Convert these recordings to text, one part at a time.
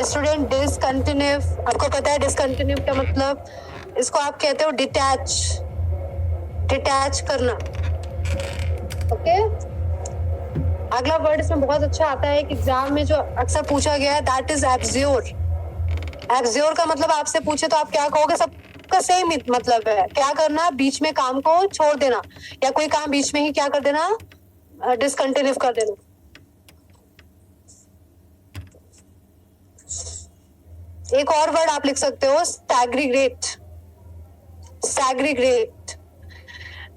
Student discontinue, आपको पता है डिसकंटिन्यू का मतलब, इसको आप कहते हो डिटैच, डिटैच करना। ओके, अगला वर्ड इसमें बहुत अच्छा आता है कि एग्जाम में जो अक्सर पूछा गया है, दैट इज एब्ज्योर। एब्ज्योर का मतलब आपसे पूछे तो आप क्या कहोगे? सबका सेम मतलब है, क्या करना, बीच में काम को छोड़ देना, या कोई काम बीच में ही क्या कर देना, डिसकंटिन्यू कर देना। एक और वर्ड आप लिख सकते हो, सैग्रीगेट। सैग्रीगेट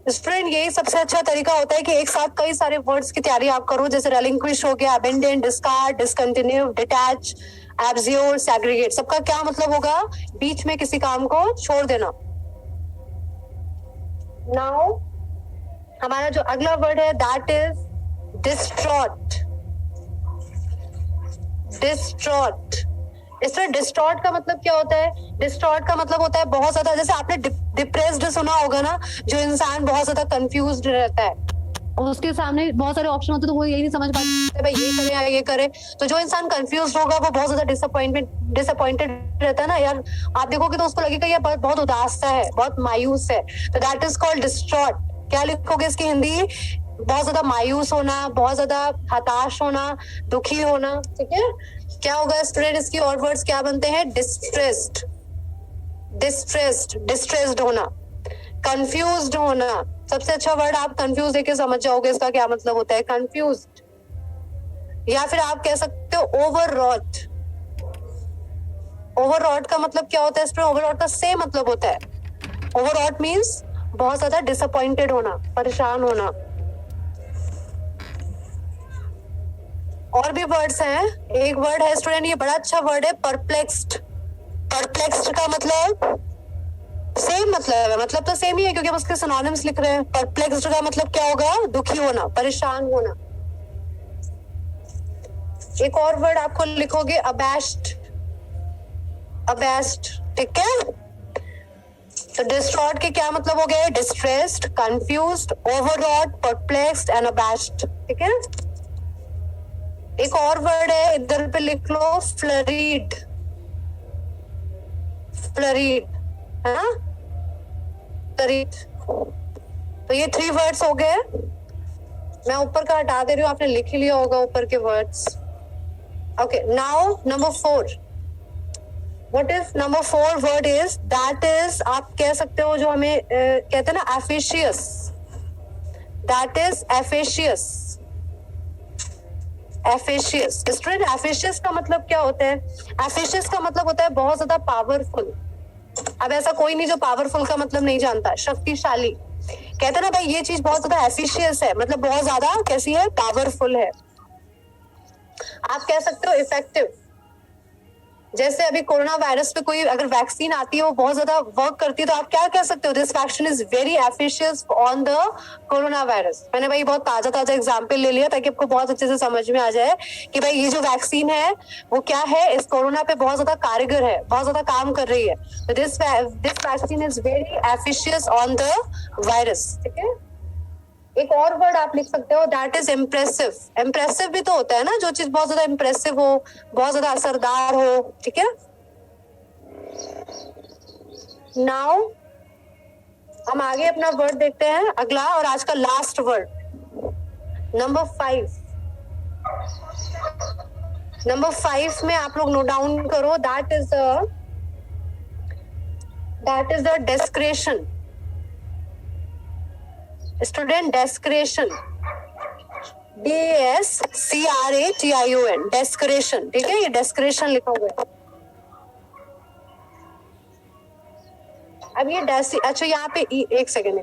स्टूडेंट, यही सबसे अच्छा तरीका होता है कि एक साथ कई सारे वर्ड्स की तैयारी आप करो, जैसे रेलिंक्विश हो गया, abandon, discard, discontinue, detach, abjure, सैग्रीगेट। सबका क्या मतलब होगा? बीच में किसी काम को छोड़ देना। नाउ हमारा जो अगला वर्ड है दैट इज डिस्ट्रॉट। डिस्ट्रॉट, इसमें डिस्ट्रॉट का मतलब क्या होता है? डिस्ट्रॉट का मतलब होता है बहुत ज्यादा, जैसे आपने डिप्रेस्ड सुना होगा ना, जो इंसान बहुत ज्यादा कंफ्यूज्ड रहता है, उसके सामने बहुत सारे ऑप्शन होते हैं तो वो यही नहीं समझ पाते भाई ये करे या ये करे। तो जो इंसान कंफ्यूज होगा वो बहुत ज्यादा डिसअपॉइंटेड रहता है ना यार, आप देखोगे तो उसको लगेगा ये बहुत उदास सा है, बहुत मायूस है, तो दैट इज कॉल्ड डिस्ट्रॉट। क्या लिखोगे इसकी हिंदी? बहुत ज्यादा मायूस होना, बहुत ज्यादा हताश होना, दुखी होना। ठीक है, क्या होगा स्टूडेंट इसकी और वर्ड्स क्या बनते हैं? डिस्ट्रेस्ड, डिस्ट्रेस्ड, डिस्ट्रेस्ड होना, कंफ्यूज्ड होना। सबसे अच्छा वर्ड आप कंफ्यूज देके समझ जाओगे इसका क्या मतलब होता है, कंफ्यूज्ड। या फिर आप कह सकते हो ओवररॉट। ओवररॉट का मतलब क्या होता है? इसमें ओवररॉट का सेम मतलब होता है। ओवररॉट मींस बहुत ज्यादा डिसअपॉइंटेड होना, परेशान होना। और भी वर्ड्स हैं, एक वर्ड है स्टूडेंट, ये बड़ा अच्छा वर्ड है, परप्लेक्स्ड। परप्लेक्स्ड का मतलब सेम मतलब है, मतलब तो सेम ही है क्योंकि हम उसके सिनोनिम्स लिख रहे हैं। परप्लेक्स्ड का मतलब क्या होगा? दुखी होना, परेशान होना। एक और वर्ड आपको लिखोगे अबैश्ड। अबैश्ड, ठीक है। तो डिस्ट्रॉट के क्या मतलब हो गए? Distressed, confused, overwrought, perplexed and abashed. ठीक है, एक और वर्ड है इधर पे लिख लो, फ्लरीड। फ्लरीड है ना, फ्लरीड। तो ये 3 वर्ड्स हो गए, मैं ऊपर का हटा दे रही हूँ, आपने लिख ही लिया होगा ऊपर के words. Okay, now number 4। What is number 4 word is? That is, आप कह सकते हो जो हमें कहते हैं ना officious. That is officious. Officious student, officious का मतलब क्या होता है? एफिशियस का मतलब होता है बहुत ज्यादा पावरफुल। अब ऐसा कोई नहीं जो पावरफुल का मतलब नहीं जानता, शक्तिशाली। कहते हैं ना भाई ये चीज बहुत ज्यादा एफिशियस है, मतलब बहुत ज्यादा कैसी है? पावरफुल है। आप कह सकते हो इफेक्टिव। जैसे अभी कोरोना वायरस पे कोई अगर वैक्सीन आती है वो बहुत ज्यादा वर्क करती है, तो आप क्या कह सकते हो? This vaccine is very efficient on the corona virus. मैंने भाई बहुत ताजा ताजा एग्जांपल ले लिया ताकि आपको बहुत अच्छे से समझ में आ जाए कि भाई ये जो वैक्सीन है वो क्या है, इस कोरोना पे बहुत ज्यादा कारगर है, बहुत ज्यादा काम कर रही है। तो this vaccine is very efficient on the virus. ठीक है, एक और वर्ड आप लिख सकते हो, दैट इज इम्प्रेसिव। इम्प्रेसिव भी तो होता है ना, जो चीज बहुत ज्यादा इम्प्रेसिव हो, बहुत ज्यादा असरदार हो। ठीक है, नाउ हम आगे अपना वर्ड देखते हैं, अगला और आज का लास्ट वर्ड, नंबर 5। नंबर 5 में आप लोग नोट डाउन करो, that is the desecration. Student, desecration, DESCRATION, desecration. ठीक है, ये डेस्क्रेशन लिखोगे। अब ये अच्छा यहाँ पे एक सेकेंड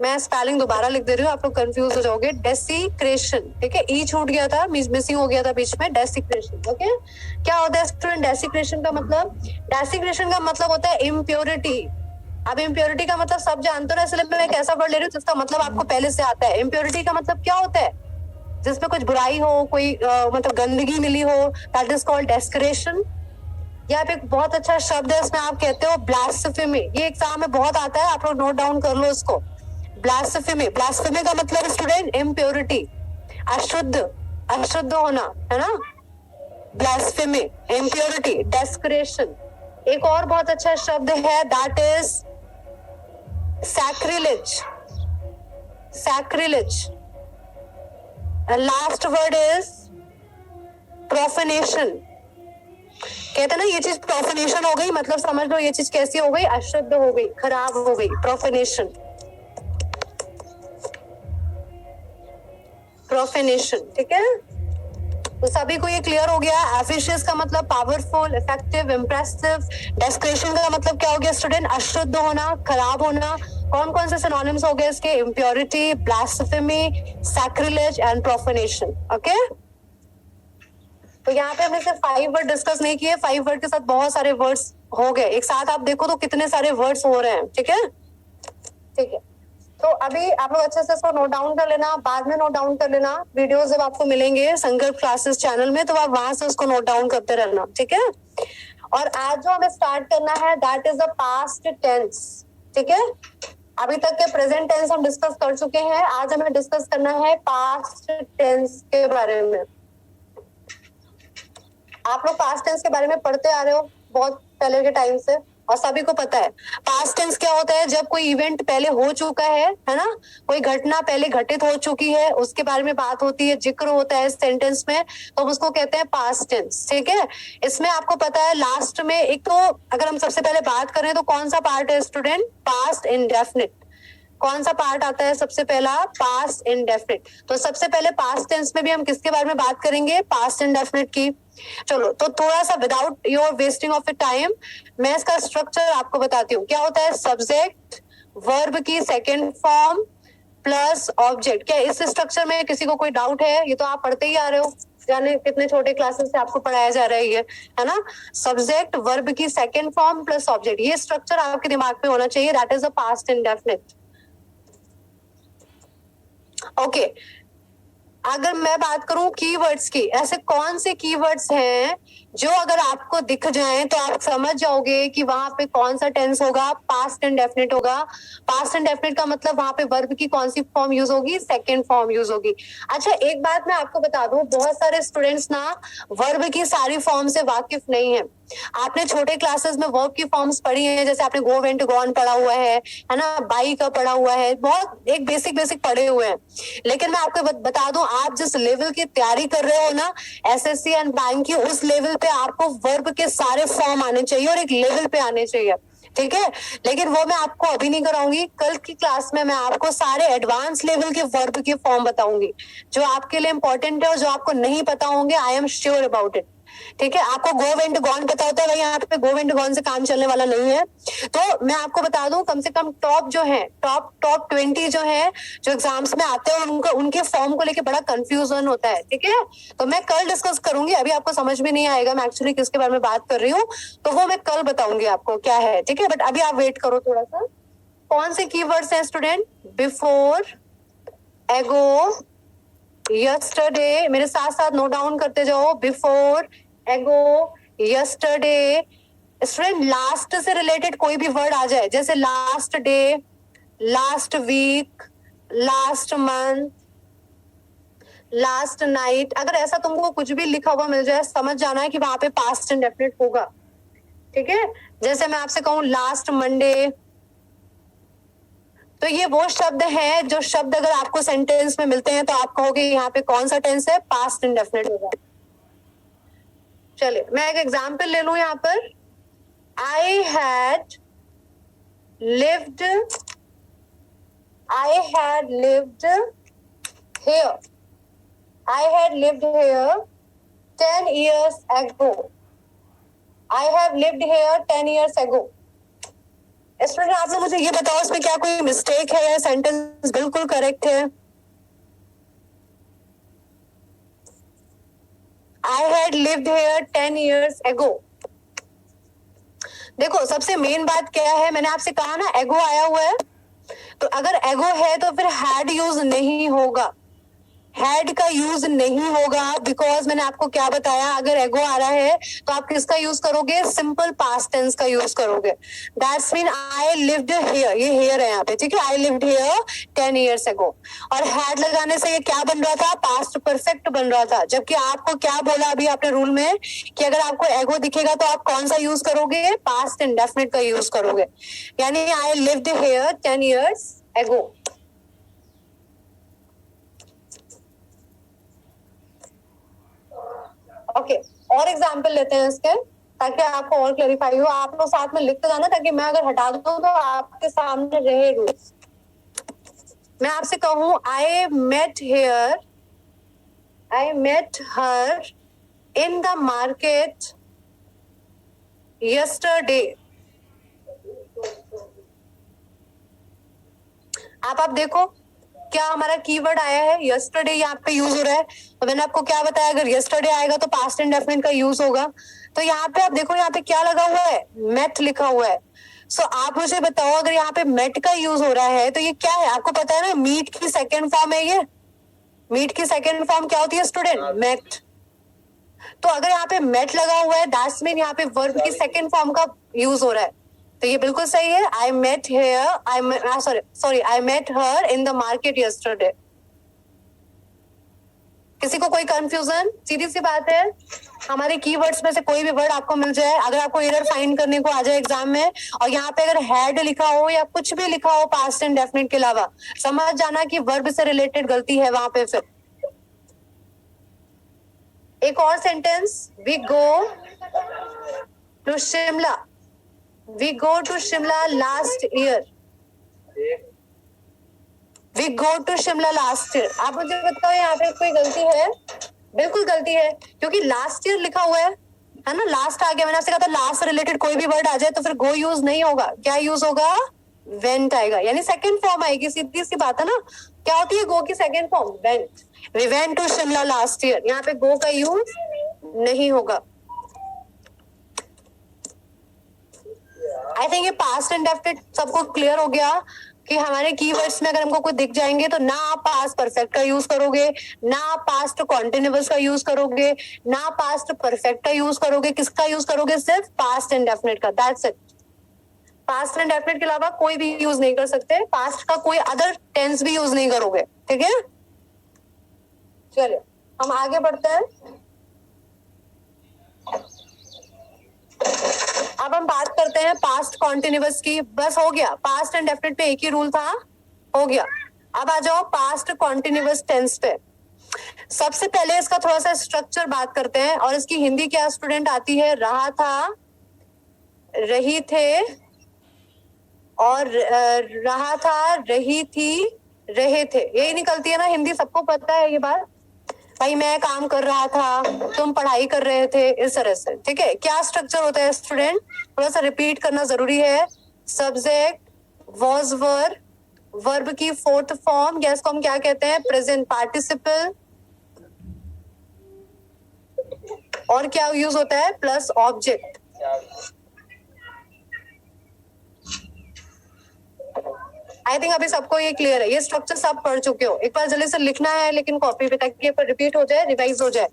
मैं स्पेलिंग दोबारा लिख दे रही हूँ, आप लोग कंफ्यूज हो जाओगे। डेसिक्रेशन, ठीक है, ई छूट गया था, मिसिंग हो गया था बीच में। Desecration, okay. क्या होता है स्टूडेंट डेसिक्रेशन का मतलब? डेसिक्रेशन का मतलब होता है इम्प्योरिटी। अब इम्प्योरिटी का मतलब सब जानते हो ना, इसलिए मैं एक ऐसा वर्ड ले रही हूँ जिसका मतलब आपको पहले से आता है। इम्प्योरिटी का मतलब क्या होता है? जिसमें कुछ बुराई हो, कोई मतलब गंदगी मिली हो, दैट इज कॉल्ड डेस्क्रेशन। यहाँ पे एक बहुत अच्छा शब्द है, इसमें आप कहते हो ब्लास्फेमी। ये एग्जाम में बहुत आता है, आप लोग नोट डाउन कर लो इसको। ब्लास्फेमी, ब्लास्फेमी का मतलब स्टूडेंट इम्प्योरिटी, अशुद्ध, अशुद्ध होना, है ना। Blasphemy, impurity, desecration. एक और बहुत अच्छा शब्द है, that is sacrilege, sacrilege. Last word is profanation. कहते ना ये चीज प्रोफेनेशन हो गई, मतलब समझ लो ये चीज कैसी हो गई, अशुद्ध हो गई, खराब हो गई, प्रोफेनेशन, प्रोफेनेशन। ठीक है, तो सभी को ये क्लियर हो गया। एफिशियस का मतलब पावरफुल, इफेक्टिव, इंप्रेसिव। डेस्क्रेशन का मतलब क्या हो गया स्टूडेंट, अशुद्ध होना, खराब होना। कौन कौन से सिनोनिम्स हो गए इसके, impurity, blasphemy, sacrilege and profanation. Okay, तो यहाँ पे हमने सिर्फ 5 वर्ड डिस्कस नहीं किए, 5 वर्ड के साथ बहुत सारे वर्ड्स हो गए। एक साथ आप देखो तो कितने सारे वर्ड्स हो रहे हैं। ठीक है, ठीक है। तो अभी आप लोग अच्छे से इसको नोट डाउन कर लेना, बाद में नोट डाउन कर लेना। वीडियोस जब आपको मिलेंगे संकल्प क्लासेस चैनल में, तो आप वहां से उसको नोट डाउन करते रहना। ठीक है, और आज जो हमें स्टार्ट करना है that is the past tense. ठीक है, अभी तक के प्रेजेंट टेंस हम डिस्कस कर चुके हैं, आज हमें डिस्कस करना है पास्ट टेंस के बारे में। आप लोग पास्ट टेंस के बारे में पढ़ते आ रहे हो बहुत पहले के टाइम से, और सभी को पता है पास्ट टेंस क्या होता है। जब कोई इवेंट पहले हो चुका है ना, कोई घटना पहले घटित हो चुकी है, उसके बारे में बात होती है, जिक्र होता है सेंटेंस में, तो हम उसको कहते हैं पास्ट टेंस। ठीक है, इसमें आपको पता है लास्ट में एक तो अगर हम सबसे पहले बात करें तो कौन सा पार्ट है स्टूडेंट, पास्ट इंडेफिनिट। कौन सा पार्ट आता है सबसे पहला, पास्ट इंडेफिनिट। तो सबसे पहले पास्ट टेंस में भी हम किसके बारे में बात करेंगे, पास्ट इंडेफिनिट की। चलो, तो थोड़ा सा without your wasting of time मैं इसका स्ट्रक्चर आपको बताती हूँ। क्या होता है, सब्जेक्ट, वर्ब की सेकेंड फॉर्म प्लस ऑब्जेक्ट। क्या इस स्ट्रक्चर में किसी को कोई डाउट है? ये तो आप पढ़ते ही आ रहे हो, जाने कितने छोटे क्लासेस से आपको पढ़ाया जा रहा है ये, है ना। सब्जेक्ट, वर्ब की सेकेंड फॉर्म प्लस ऑब्जेक्ट, ये स्ट्रक्चर आपके दिमाग में होना चाहिए, that is a past indefinite. Okay, अगर मैं बात करूं कीवर्ड्स की, ऐसे कौन से कीवर्ड्स हैं जो अगर आपको दिख जाएं तो आप समझ जाओगे कि वहां पे कौन सा टेंस होगा, पास्ट इंडेफिनिट होगा। पास्ट इंडेफिनिट का मतलब वहां पे वर्ब की कौन सी फॉर्म यूज होगी, सेकंड फॉर्म यूज होगी। अच्छा, एक बात मैं आपको बता दूं, बहुत सारे स्टूडेंट्स ना वर्ब की सारी फॉर्म से वाकिफ नहीं है। आपने छोटे क्लासेस में वर्ब की फॉर्म्स पढ़ी है, जैसे आपने गो, वेंट, गॉन पढ़ा हुआ है ना, बाई का पढ़ा हुआ है, बहुत एक बेसिक बेसिक पढ़े हुए हैं। लेकिन मैं आपको बता दूं, आप जिस लेवल की तैयारी कर रहे हो ना, एसएससी एंड बैंक की, उस लेवल पे आपको वर्ब के सारे फॉर्म आने चाहिए और एक लेवल पे आने चाहिए। ठीक है, लेकिन वो मैं आपको अभी नहीं कराऊंगी, कल की क्लास में मैं आपको सारे एडवांस लेवल के वर्ब के फॉर्म बताऊंगी जो आपके लिए इंपॉर्टेंट है और जो आपको नहीं पता होंगे, I am sure about it. ठीक है, आपको गो, वेंट, गॉन पता होता है, भाई यहाँ पे गो, वेंट, गॉन से काम चलने वाला नहीं है। तो मैं आपको बता दूं, कम से कम टॉप जो है, टॉप 20 जो है, जो एग्जाम्स में आते हैं, उनके फॉर्म को लेके बड़ा कंफ्यूजन होता है। ठीक है, तो मैं कल डिस्कस करूंगी, अभी आपको समझ में नहीं आएगा मैं एक्चुअली किसके बारे में बात कर रही हूँ, तो वो मैं कल बताऊंगी आपको क्या है। ठीक है, बट अभी आप वेट करो थोड़ा सा। कौन से कीवर्ड्स हैं स्टूडेंट, बिफोर, एगो, यस्टरडे, मेरे साथ साथ नोट डाउन करते जाओ, before, ago, yesterday. Student, last से रिलेटेड कोई भी वर्ड आ जाए, जैसे last day, last week, last month, last night, अगर ऐसा तुमको कुछ भी लिखा हुआ मिल जाए, समझ जाना है कि वहां पे पास्ट इंडेफिनिट होगा। ठीक है, जैसे मैं आपसे कहूं लास्ट मंडे, तो ये वो शब्द है जो शब्द अगर आपको सेंटेंस में मिलते हैं तो आप कहोगे यहाँ पे कौन सा टेंस है, पास्ट इंडेफिनिट होगा। चलिए मैं एक एग्जांपल ले लूं यहाँ पर, I had lived here, I had lived here 10 years ago. I have lived here 10 years ago. Student, आप लोग मुझे ये बताओ, इसमें क्या कोई मिस्टेक है या सेंटेंस बिल्कुल करेक्ट है? I had lived here 10 years ago. देखो, सबसे मेन बात क्या है, मैंने आपसे कहा ना एगो आया हुआ है, तो अगर एगो है तो फिर हैड यूज नहीं होगा। हैड का यूज नहीं होगा, बिकॉज मैंने आपको क्या बताया, अगर एगो आ रहा है तो आप किसका यूज करोगे, सिंपल पास्ट टेंस का यूज करोगे। That's mean I lived here, ये हियर है यहाँ पे, ठीक है, I lived here 10 years ago। और हैड लगाने से ये क्या बन रहा था, पास्ट परफेक्ट बन रहा था। जबकि आपको क्या बोला अभी आपने रूल में कि अगर आपको एगो दिखेगा तो आप कौन सा यूज करोगे, पास्ट इंडेफिनिट का यूज करोगे। यानी I lived here 10 years ago। Okay और एग्जाम्पल लेते हैं इसके, ताकि आपको और क्लैरिफाई हो। आप लोग साथ में लिखते जाना, ताकि मैं अगर हटा दूं तो आपके सामने रहे रूल्स। मैं आपसे कहूं I met her in the market yesterday. आप देखो क्या हमारा कीवर्ड आया है, यस्टरडे यहाँ पे यूज हो रहा है। तो मैंने आपको क्या बताया, अगर यस्टरडे आएगा तो पास्ट इंडेफिनिट का यूज होगा। तो यहाँ पे आप देखो, यहाँ पे क्या लगा हुआ है, मेट लिखा हुआ है। सो आप मुझे बताओ, अगर यहाँ पे मेट का यूज हो रहा है तो ये क्या है, आपको पता है ना, मीट की सेकेंड फॉर्म है ये। मीट की सेकेंड फॉर्म क्या होती है स्टूडेंट, मेट। तो अगर यहाँ पे मेट लगा हुआ है, दैट्स मीन यहाँ पे वर्ब की सेकेंड फॉर्म का यूज हो रहा है। तो ये बिल्कुल सही है। I met her in the market yesterday. किसी को कोई कंफ्यूजन? सीधी सी बात है, हमारे कीवर्ड्स में से कोई भी वर्ड आपको मिल जाए, अगर आपको एरर फाइंड करने को आ जाए एग्जाम में, और यहाँ पे अगर हैड लिखा हो या कुछ भी लिखा हो पास्ट इंडेफिनिट के अलावा, समझ जाना कि वर्ब से रिलेटेड गलती है वहां पे। फिर एक और sentence, we go to Shimla last year. We go to Shimla last year. आप मुझे बताओ यहाँ पे कोई गलती है? बिल्कुल गलती है, क्योंकि लास्ट ईयर लिखा हुआ है ना, लास्ट आ गया। मैंने आपसे कहा था लास्ट से रिलेटेड कोई भी वर्ड आ जाए तो फिर गो यूज नहीं होगा, क्या यूज होगा, वेंट आएगा, यानी सेकंड फॉर्म आएगी। सीधी सी बात है ना। क्या होती है गो की second form, went. We went to Shimla last year, यहाँ पे गो का यूज नहीं होगा। आई थिंक ये पास्ट इंडेफिनिट सबको क्लियर हो गया कि हमारे कीवर्ड्स में अगर हमको कोई दिख जाएंगे तो ना आप पास्ट परफेक्ट का यूज करोगे, ना आप पास्ट कॉन्टिन्यूअस का यूज करोगे, ना पास्ट परफेक्ट का यूज करोगे। किसका यूज करोगे, सिर्फ पास्ट इंडेफिनिट का। That's it. पास्ट इंडेफिनिट के अलावा कोई भी यूज नहीं कर सकते, पास्ट का कोई अदर टेंस भी यूज नहीं करोगे, ठीक है। चलिए हम आगे बढ़ते हैं। अब हम बात करते हैं पास्ट कॉन्टिन्यूअस की। बस हो गया, पास्ट इंडेफिनिट पे एक ही रूल था, हो गया। अब आ जाओ पास्ट कॉन्टिन्यूअस टेंस पे। सबसे पहले इसका थोड़ा सा स्ट्रक्चर बात करते हैं, और इसकी हिंदी क्या स्टूडेंट आती है, रहा था, रही थे, और रहा था, रही थी, रहे थे, यही निकलती है ना हिंदी। सबको पता है ये बात, भाई मैं काम कर रहा था, तुम पढ़ाई कर रहे थे, इस तरह से, ठीक है। क्या स्ट्रक्चर होता है स्टूडेंट, थोड़ा सा रिपीट करना जरूरी है। सब्जेक्ट, वॉज वर, वर्ब की फोर्थ फॉर्म, या इसको हम क्या कहते हैं, प्रेजेंट पार्टिसिपल, और क्या यूज होता है, प्लस ऑब्जेक्ट। आई थिंक अभी सबको ये क्लियर है, ये स्ट्रक्चर सब पढ़ चुके हो। एक बार जल्दी से लिखना है लेकिन कॉपी पे, ताकि ये रिपीट हो जाए, रिवाइज हो जाए।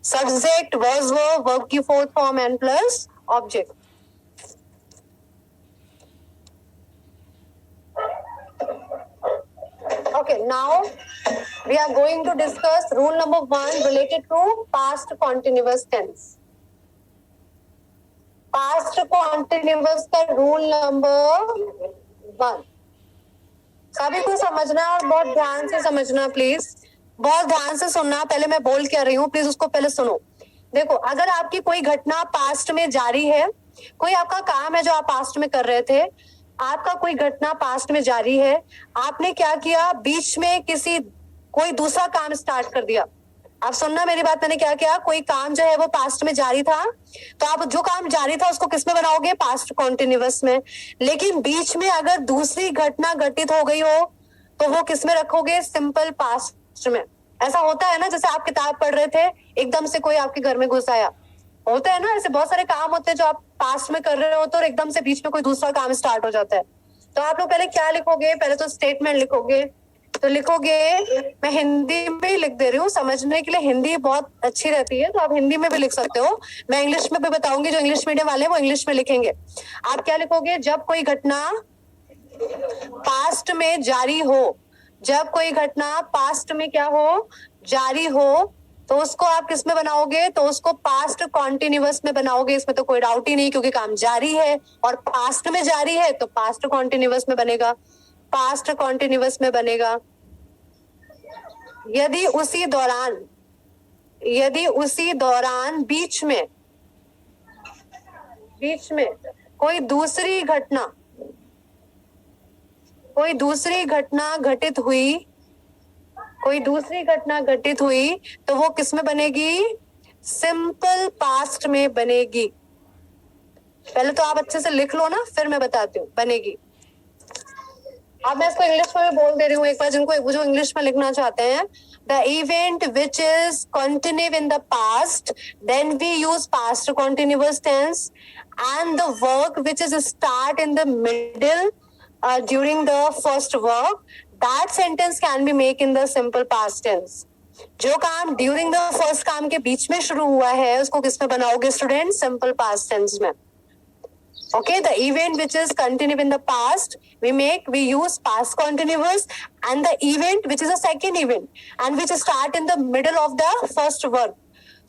सब्जेक्ट, वाज, वर, वर्ब की fourth form and plus object. Okay, now we are going to discuss rule number 1 related to past continuous tense. Past continuous का rule number 1 सभी को समझना, और बहुत ध्यान से समझना प्लीज, बहुत ध्यान से सुनना। पहले मैं बोल क्या रही हूँ, प्लीज उसको पहले सुनो। देखो, अगर आपकी कोई घटना पास्ट में जारी है, कोई आपका काम है जो आप पास्ट में कर रहे थे, आपका कोई घटना पास्ट में जारी है, आपने क्या किया, बीच में कोई दूसरा काम स्टार्ट कर दिया। आप सुनना मेरी बात, मैंने क्या किया, कोई काम जो है वो पास्ट में जारी था, तो आप जो काम जारी था उसको किस में बनाओगे, पास्ट कॉन्टिन्यूअस में। लेकिन बीच में अगर दूसरी घटना घटित हो गई हो तो वो किस में रखोगे, सिंपल पास्ट में। ऐसा होता है ना, जैसे आप किताब पढ़ रहे थे, एकदम से कोई आपके घर में घुस आया, होता है ना। ऐसे बहुत सारे काम होते हैं जो आप पास्ट में कर रहे होते और एकदम से बीच में कोई दूसरा काम स्टार्ट हो जाता है। तो आप लोग पहले क्या लिखोगे, पहले तो स्टेटमेंट लिखोगे, तो लिखोगे, मैं हिंदी में ही लिख दे रही हूँ, समझने के लिए हिंदी बहुत अच्छी रहती है, तो आप हिंदी में भी लिख सकते हो। मैं इंग्लिश में भी बताऊंगी, जो इंग्लिश मीडियम वाले हैं वो इंग्लिश में लिखेंगे। आप क्या लिखोगे, जब कोई घटना पास्ट में जारी हो, जब कोई घटना पास्ट में क्या हो, जारी हो, तो उसको आप किस में बनाओगे, तो उसको पास्ट कॉन्टिन्यूअस में बनाओगे। इसमें तो कोई डाउट ही नहीं, क्योंकि काम जारी है और पास्ट में जारी है तो पास्ट कॉन्टिन्यूअस में बनेगा, पास्ट कॉन्टिन्यूअस में बनेगा। यदि उसी दौरान बीच में कोई दूसरी घटना घटित हुई तो वो किस में बनेगी, सिंपल पास्ट में बनेगी। पहले तो आप अच्छे से लिख लो ना, फिर मैं बताती हूँ बनेगी। अब मैं इसको इंग्लिश में भी बोल दे रही हूँ एक बार, जिनको जो इंग्लिश में लिखना चाहते हैं। The event which is continue in the past, then we use past continuous tense, and the work which is start in the middle during the first work, that sentence can be make in the simple past tense. जो काम during the first काम के बीच में शुरू हुआ है उसको किस में बनाओगे स्टूडेंट, सिंपल पास्ट टेंस में। Okay, the event which is continued in the past, we use past continuous, and the event which is a second event and which start in the middle of the first verb.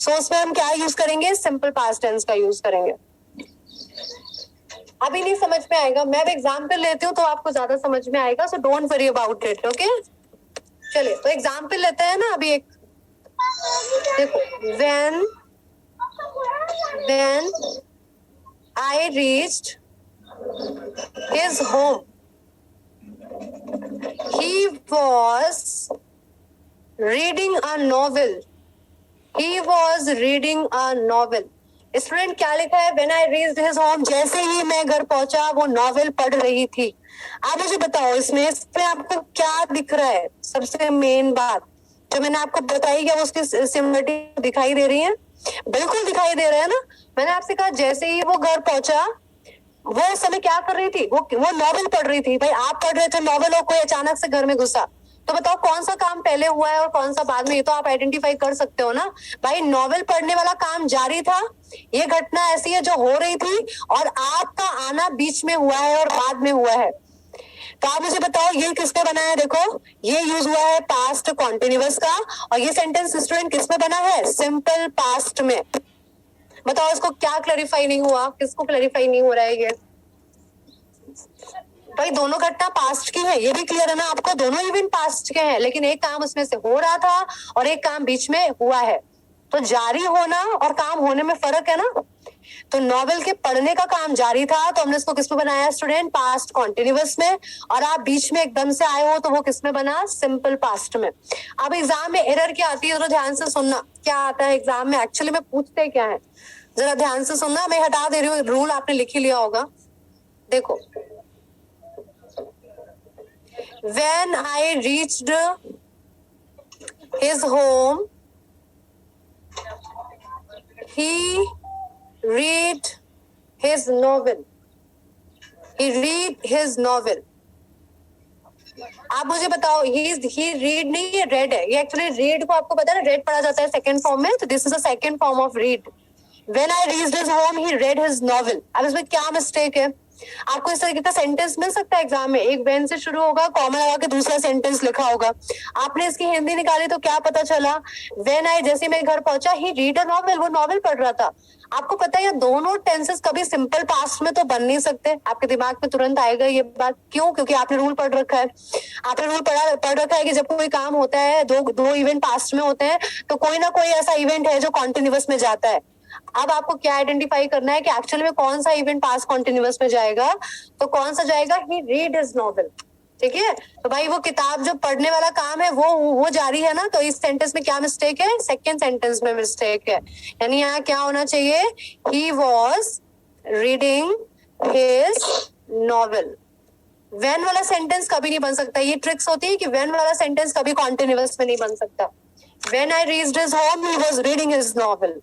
So उसमें हम क्या use करेंगे, simple past tense का use करेंगे। अभी नहीं समझ में आएगा, मैं अब एग्जाम्पल लेती हूँ तो आपको ज्यादा समझ में आएगा, so don't worry about it, okay? चलिए तो एग्जाम्पल लेते हैं ना अभी एक, देखो, when I reached his home, he was reading a novel. Student क्या लिखा है, when I reached his home, जैसे ही मैं घर पहुंचा वो नॉवेल पढ़ रही थी। आप मुझे बताओ इसमें आपको क्या दिख रहा है, सबसे मेन बात जो मैंने आपको बताई, क्या उसकी सिमिलरिटी दिखाई दे रही है? बिल्कुल दिखाई दे रहा है ना। मैंने आपसे कहा जैसे ही वो घर पहुंचा, वो उस समय क्या कर रही थी, वो नॉवेल पढ़ रही थी। भाई आप पढ़ रहे थे नॉवेल और कोई अचानक से घर में घुसा, तो बताओ कौन सा काम पहले हुआ है और कौन सा बाद में, ये तो आप आइडेंटिफाई कर सकते हो ना। भाई नॉवेल पढ़ने वाला काम जारी था, ये घटना ऐसी है जो हो रही थी और आपका आना बीच में हुआ है और बाद में हुआ है। तो आप मुझे बताओ ये किसने बनाया है, देखो ये यूज हुआ है पास्ट कॉन्टिन्यूअस का, और ये सेंटेंस स्टूडेंट किसमें बना है, सिंपल पास्ट में। बताओ इसको क्या क्लैरिफाई नहीं हुआ, किसको क्लैरिफाई नहीं हो रहा है ये? भाई दोनों घटना पास्ट की है, ये भी क्लियर है ना आपको, दोनों इवेंट पास्ट के हैं, लेकिन एक काम उसमें से हो रहा था और एक काम बीच में हुआ है। तो जारी होना और काम होने में फर्क है ना। तो नॉवेल के पढ़ने का काम जारी था तो हमने इसको किसमें बनाया स्टूडेंट, पास्ट कॉन्टिन्यूअस में, और आप बीच में एकदम से आए हो तो वो किसमें बना, सिंपल पास्ट में। अब एग्जाम में एरर क्या आती है, जरा ध्यान से सुनना, क्या आता है एग्जाम में, एक्चुअली में पूछते क्या है, जरा ध्यान से सुनना। मैं हटा दे रही हूँ, रूल आपने लिख ही लिया होगा। देखो, when I reached his home, he read his novel. आप मुझे बताओ, he read नहीं, ये read है। ये एक्चुअली read को आपको पता है ना, read पढ़ा जाता है सेकंड फॉर्म में, तो this is a second form of read. When I reached his home, he read his novel. अब इसमें क्या मिस्टेक है? आपको इस तरीके का सेंटेंस मिल सकता है एग्जाम में, एक वेन से शुरू होगा, कॉमा लगा के दूसरा सेंटेंस लिखा होगा। आपने इसकी हिंदी निकाली तो क्या पता चला, व्हेन आई, जैसे मैं घर पहुंचा, ही रीड अ नॉवेल, वो नॉवेल पढ़ रहा था। आपको पता है ये दोनों टेंसेस कभी सिंपल पास्ट में तो बन नहीं सकते। आपके दिमाग में तुरंत आएगा ये बात, क्यों? क्योंकि आपने रूल पढ़ रखा है, पढ़ रखा है कि जब कोई काम होता है, दो इवेंट पास्ट में होते हैं, तो कोई ना कोई ऐसा इवेंट है जो कॉन्टिन्यूअस में जाता है। अब आपको क्या आइडेंटिफाई करना है कि एक्चुअली में कौन सा इवेंट पास्ट कॉन्टिन्यूअस में जाएगा, तो कौन सा जाएगा, ही रीड हिज नॉवेल। ठीक है, तो भाई वो किताब जो पढ़ने वाला काम है वो जारी है ना, तो इस सेंटेंस में क्या मिस्टेक है, सेकंड सेंटेंस में मिस्टेक है। यानी यहाँ क्या होना चाहिए, he was reading his novel. When वाला सेंटेंस कभी नहीं बन सकता, ये ट्रिक्स होती है कि व्हेन वाला सेंटेंस कभी कॉन्टिन्यूअस में नहीं बन सकता। When I reached his home, he was reading his novel.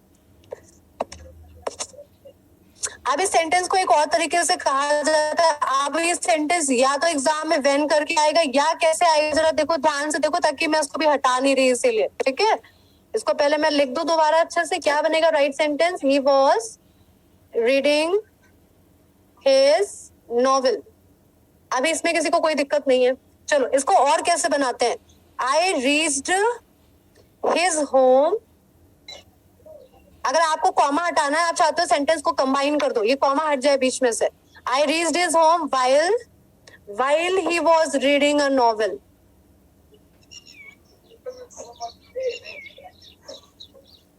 अब इस सेंटेंस को एक और तरीके से कहा जाता है। अब ये सेंटेंस या तो एग्जाम में व्हेन करके आएगा या कैसे आएगा, जरा देखो ध्यान से देखो, ताकि मैं उसको भी हटा नहीं रही इसीलिए, ठीक है। इसको पहले मैं लिख दूं दोबारा अच्छे से, क्या बनेगा right sentence, he was reading his novel. अभी इसमें किसी को कोई दिक्कत नहीं है। चलो इसको और कैसे बनाते हैं, आई रीच्ड हिज होम। अगर आपको कॉमा हटाना है, आप चाहते हो सेंटेंस को कंबाइन कर दो, ये कॉमा हट जाए बीच में से। I reached his home while he was reading a novel।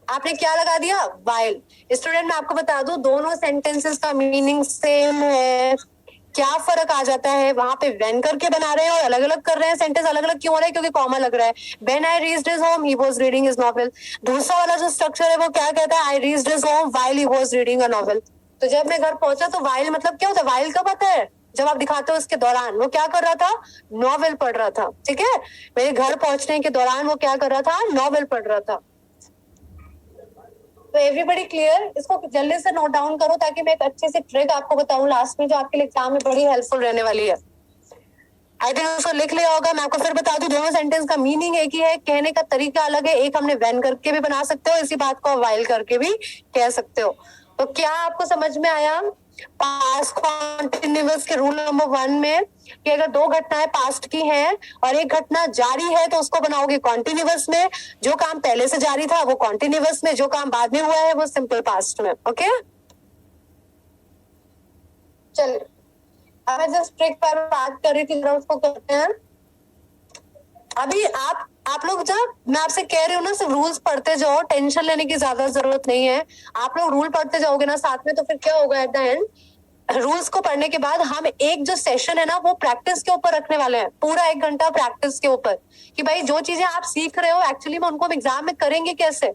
आपने क्या लगा दिया, while। स्टूडेंट मैं आपको बता दूं, दोनों सेंटेंसेस का मीनिंग सेम है। क्या फर्क आ जाता है, वहां पे when करके बना रहे हैं और अलग अलग कर रहे हैं। सेंटेंस अलग अलग क्यों हो रहा है, क्योंकि कॉमा लग रहा है। When I reached his home, he was reading his novel। दूसरा वाला जो स्ट्रक्चर है वो क्या कहता है, I reached his home while he was reading a novel। तो जब मैं घर पहुंचा तो while मतलब क्या होता है, while कब आता है, जब आप दिखाते हो उसके दौरान। वो क्या कर रहा था, नॉवेल पढ़ रहा था, ठीक है। मेरे घर पहुंचने के दौरान वो क्या कर रहा था, नॉवेल पढ़ रहा था। तो एवरीबडी क्लियर, इसको जल्दी से नोट डाउन करो ताकि मैं एक अच्छी सी ट्रिक आपको बताऊं लास्ट में, जो आपके लिए एग्जाम में बड़ी हेल्पफुल रहने वाली है। आई थिंक उसको लिख लिया होगा। मैं आपको फिर बता दूं, दोनों सेंटेंस का मीनिंग एक ही है, कहने का तरीका अलग है। एक हमने व्हेन करके भी बना सकते हो इसी बात को, व्हाइल करके भी कह सकते हो। तो क्या आपको समझ में आया पास्ट कॉन्टिन्यूअस के रूल नंबर 1 में, कि अगर दो घटनाएं पास्ट की हैं और एक घटना जारी है तो उसको बनाओगे कॉन्टिन्यूअस में। जो काम पहले से जारी था वो कॉन्टिन्यूअस में, जो काम बाद में हुआ है वो सिंपल पास्ट में। ओके चलिए, अब मैं जिस ट्रिक पर बात कर रही थी उसको करते हैं। अभी आप लोग, जब मैं आपसे कह रही हूँ ना, सिर्फ रूल्स पढ़ते जाओ, टेंशन लेने की ज्यादा जरूरत नहीं है। आप लोग रूल पढ़ते जाओगे ना साथ में, तो फिर क्या होगा एट द एंड, रूल्स को पढ़ने के बाद हम एक जो सेशन है ना वो प्रैक्टिस के ऊपर रखने वाले हैं, पूरा 1 घंटा प्रैक्टिस के ऊपर, कि भाई जो चीजें आप सीख रहे हो एक्चुअली में उनको हम एग्जाम में करेंगे कैसे।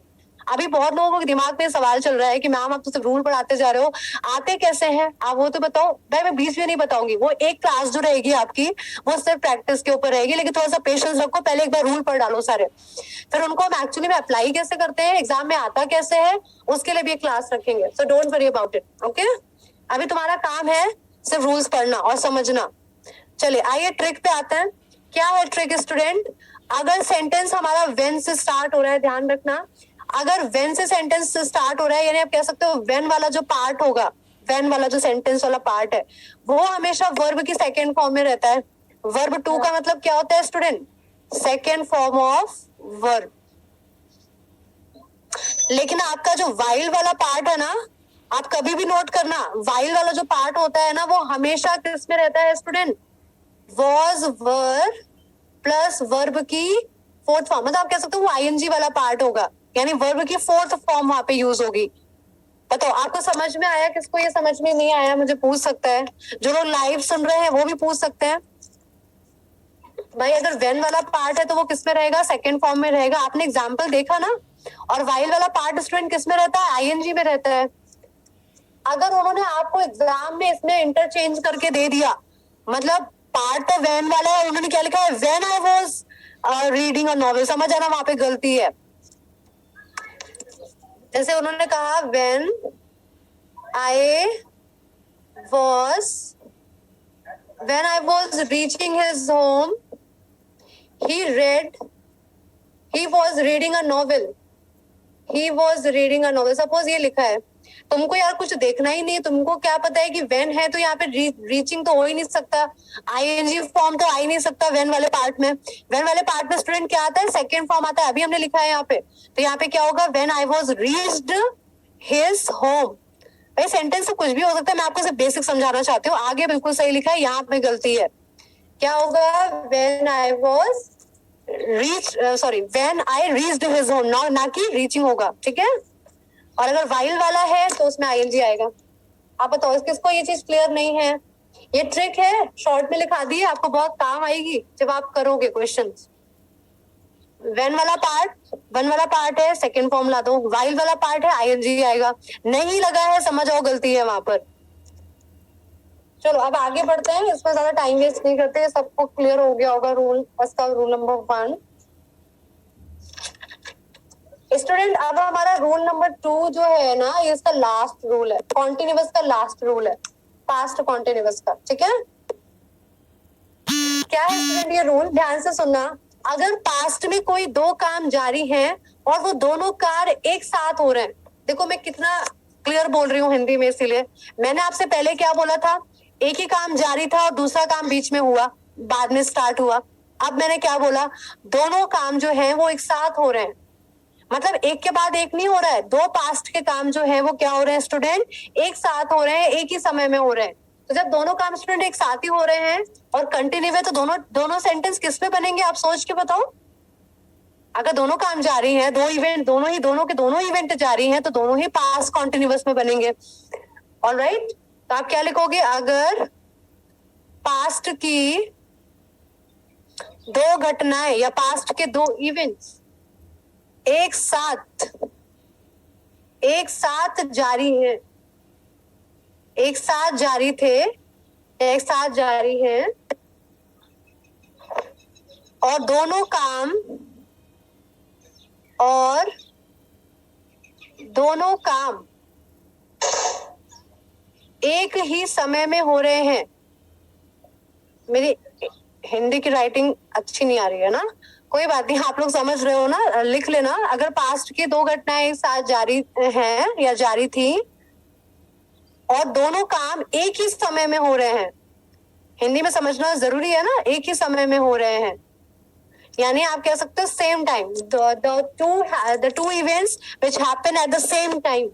अभी बहुत लोगों के दिमाग में सवाल चल रहा है कि मैम आप तो सिर्फ रूल पढ़ाते जा रहे हो, आते कैसे हैं आप वो तो बताओ। भाई मैं बीच में नहीं बताऊंगी, वो एक क्लास जो रहेगी आपकी वो सिर्फ प्रैक्टिस के ऊपर रहेगी, लेकिन थोड़ा सा पेशेंस रखो, पहले एक बार रूल पढ़ डालो सारे, फिर उनको हम एक्चुअली में अप्लाई कैसे करते हैं, एग्जाम में आता कैसे है, उसके लिए भी एक क्लास रखेंगे। So don't worry about it, okay. अभी तुम्हारा काम है सिर्फ रूल्स पढ़ना और समझना। चलिए आइए ट्रिक पे आते हैं। क्या है ट्रिक स्टूडेंट, अगर सेंटेंस हमारा व्हेन से स्टार्ट हो रहा है, ध्यान रखना, अगर व्हेन से सेंटेंस से स्टार्ट हो रहा है, यानी आप कह सकते हो व्हेन वाला जो पार्ट होगा, व्हेन वाला जो सेंटेंस वाला पार्ट है वो हमेशा वर्ब की सेकेंड फॉर्म में रहता है। वर्ब 2 का मतलब क्या होता है student, second form of verb. लेकिन आपका जो वाइल वाला पार्ट है ना, आप कभी भी नोट करना, वाइल वाला जो पार्ट होता है ना वो हमेशा किस में रहता है student, was were plus verb की फोर्थ फॉर्म। मतलब आप कह सकते हो वो आईएनजी वाला पार्ट होगा, यानी वर्ब की फोर्थ फॉर्म वहां पे यूज होगी। बताओ आपको समझ में आया, किसको ये समझ में नहीं आया मुझे पूछ सकता है, जो लोग लाइव सुन रहे हैं वो भी पूछ सकते हैं। भाई अगर वेन वाला पार्ट है तो वो किस में रहेगा, सेकेंड फॉर्म में रहेगा। आपने एग्जाम्पल देखा ना। और वाइल वाला पार्ट स्टूडेंट किस में रहता है, आईएनजी में रहता है। अगर उन्होंने आपको एग्जाम में इसमें इंटरचेंज करके दे दिया, मतलब पार्ट तो वेन वाला है, उन्होंने क्या लिखा है, when I was reading a novel, समझ आना वहां पे गलती है। जैसे उन्होंने कहा when I was reaching his home he was reading a novel, suppose ये लिखा है। तुमको यार कुछ देखना ही नहीं, तुमको क्या पता है कि वेन है तो यहाँ पे रीचिंग तो हो ही नहीं सकता, आईएनजी फॉर्म तो आ ही नहीं सकता वेन वाले पार्ट में। वेन वाले पार्ट में स्टूडेंट क्या आता है, सेकेंड फॉर्म आता है, अभी हमने लिखा है यहाँ पे। तो यहाँ पे क्या होगा, when I was reached his home. भाई सेंटेंस तो कुछ भी हो सकता है, मैं आपको सिर्फ बेसिक समझाना चाहती हूँ। आगे बिल्कुल सही लिखा है, यहाँ पे गलती है। क्या होगा, when I reached his home, ना कि रीचिंग होगा, ठीक है। और अगर वाइल वाला है तो उसमें आईएनजी आएगा। आप बताओ किसको ये चीज क्लियर नहीं है। ये ट्रिक है, शॉर्ट में लिखा दी है, आपको बहुत काम आएगी जब आप करोगे क्वेश्चंस। वन वाला पार्ट है, सेकंड फॉर्म ला दो। वाइल वाला पार्ट है, आईएनजी आएगा। नहीं लगा है, समझ आओ गलती है वहां पर। चलो अब आगे बढ़ते हैं, इसमें ज्यादा टाइम वेस्ट नहीं करते, सबको क्लियर हो गया होगा रूल, इसका रूल नंबर 1। स्टूडेंट अब हमारा रूल नंबर 2 जो है ना, ये इसका लास्ट रूल है, कॉन्टिन्यूअस का लास्ट रूल है, पास्ट कॉन्टिन्यूअस का, ठीक है। क्या है स्टूडेंट ये रूल, ध्यान से सुनना। अगर पास्ट में कोई दो काम जारी हैं और वो दोनों कार्य एक साथ हो रहे हैं, देखो मैं कितना क्लियर बोल रही हूँ हिंदी में, इसीलिए मैंने आपसे पहले क्या बोला था, एक ही काम जारी था और दूसरा काम बीच में हुआ, बाद में स्टार्ट हुआ। अब मैंने क्या बोला, दोनों काम जो है वो एक साथ हो रहे हैं, मतलब एक के बाद एक नहीं हो रहा है, दो पास्ट के काम जो है वो क्या हो रहे हैं स्टूडेंट, एक साथ हो रहे हैं, एक ही समय में हो रहे हैं। तो जब दोनों काम स्टूडेंट एक साथ ही हो रहे हैं और कंटिन्यू है, तो दोनों सेंटेंस किस में बनेंगे, आप सोच के बताओ। अगर दोनों काम जारी हैं, दो इवेंट, दोनों इवेंट जारी हैं, तो दोनों ही पास्ट कॉन्टिन्यूअस में बनेंगे। ऑलराइट, तो आप क्या लिखोगे, अगर पास्ट की दो घटनाएं या पास्ट के दो इवेंट्स एक साथ जारी है, एक साथ जारी थे, एक साथ जारी है, और दोनों काम एक ही समय में हो रहे हैं। मेरी हिंदी की राइटिंग अच्छी नहीं आ रही है ना, कोई बात नहीं, आप लोग समझ रहे हो ना, लिख लेना। अगर पास्ट की दो घटनाएं एक साथ जारी हैं या जारी थी और दोनों काम एक ही समय में हो रहे हैं, हिंदी में समझना जरूरी है ना, एक ही समय में हो रहे हैं, यानी आप कह सकते हो same time, the two events which happen at the same time।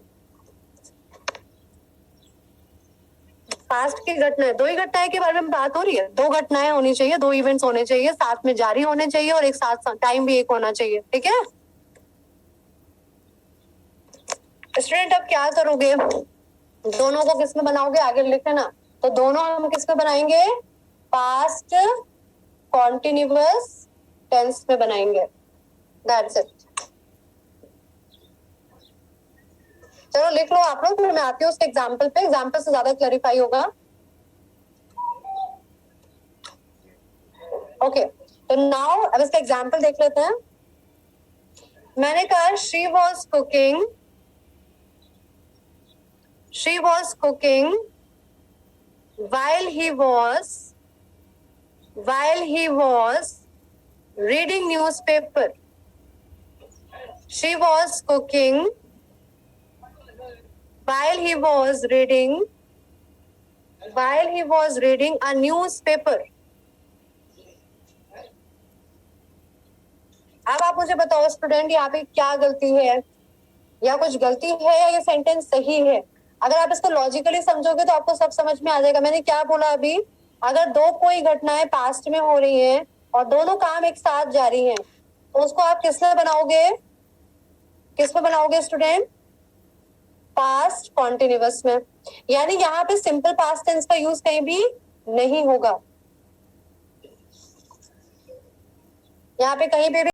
Past की घटना, दो ही घटनाएं के बारे में बात हो रही है, दो घटनाएं होनी चाहिए, दो इवेंट्स होने चाहिए, साथ में जारी होने चाहिए और एक साथ टाइम भी एक होना चाहिए, ठीक है स्टूडेंट। अब क्या करोगे, दोनों को किस में बनाओगे, आगे लिख लेना। तो दोनों हम किस में बनाएंगे, पास्ट कॉन्टिन्यूअस टेंस में बनाएंगे, दैट्स इट। चलो लिख लो आप लोग, फिर मैं आती हूँ उसके एग्जाम्पल पे, एग्जाम्पल से ज्यादा क्लैरिफाई होगा। ओके, तो नाउ अब इसका एग्जाम्पल देख लेते हैं। मैंने कहा she was cooking while he was reading newspaper। She was cooking while he was reading a newspaper। अब आप मुझे बताओ स्टूडेंट, यहाँ पे क्या गलती है, या कुछ गलती है या ये सेंटेंस सही है। अगर आप इसको लॉजिकली समझोगे तो आपको सब समझ में आ जाएगा। मैंने क्या बोला अभी, अगर दो कोई घटनाएं पास्ट में हो रही हैं और दोनों काम एक साथ जारी हैं, तो उसको आप किस में बनाओगे स्टूडेंट, पास्ट कॉन्टिन्यूअस में। यानी यहाँ पे सिंपल पास्ट टेंस का यूज कहीं भी नहीं होगा, यहाँ पे कहीं पे भी